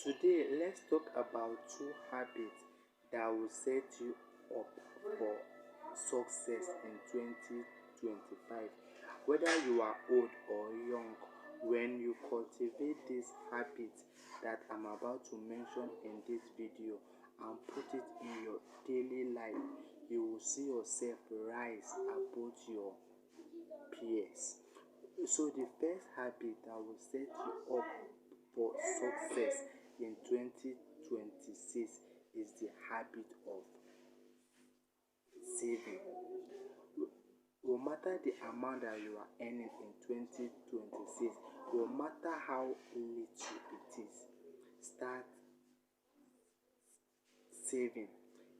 Today, let's talk about two habits that will set you up for success in 2025. Whether you are old or young, when you cultivate these habits that I'm about to mention in this video and put it in your daily life, you will see yourself rise above your peers. So, the first habit that will set you up for success in 2026 is the habit of saving. No matter the amount that you are earning in 2026, no matter how little it is, start saving.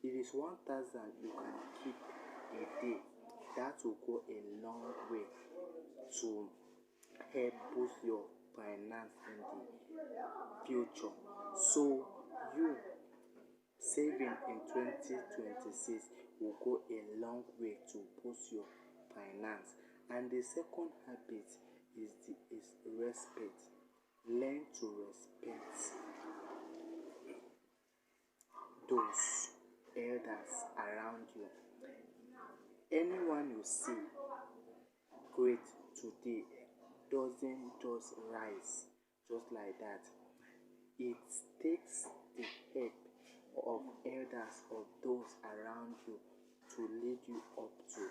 If it's 1,000 you can keep a day, that will go a long way to help boost your finance in the future. So, you saving in 2026 will go a long way to boost your finance. And the second habit is respect. Learn to respect those elders around you. Anyone you see great today doesn't just rise just like that. It takes the help of elders, of those around you, to lead you up to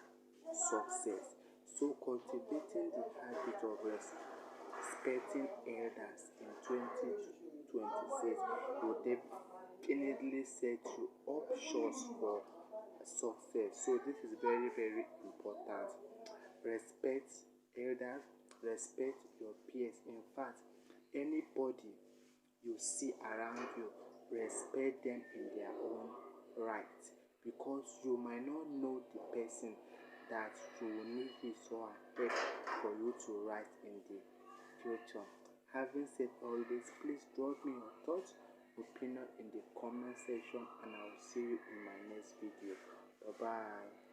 success. So, cultivating the habit of respecting elders in 2026 will definitely set you up short for success. So, this is very, very important. Respect elders, respect your peers. In fact, anybody you see around you, respect them in their own right, because you might not know the person that you will need his or her help for you to rise in the future. Having said all this, please drop me your thoughts, opinion in the comment section, and I will see you in my next video. Bye bye.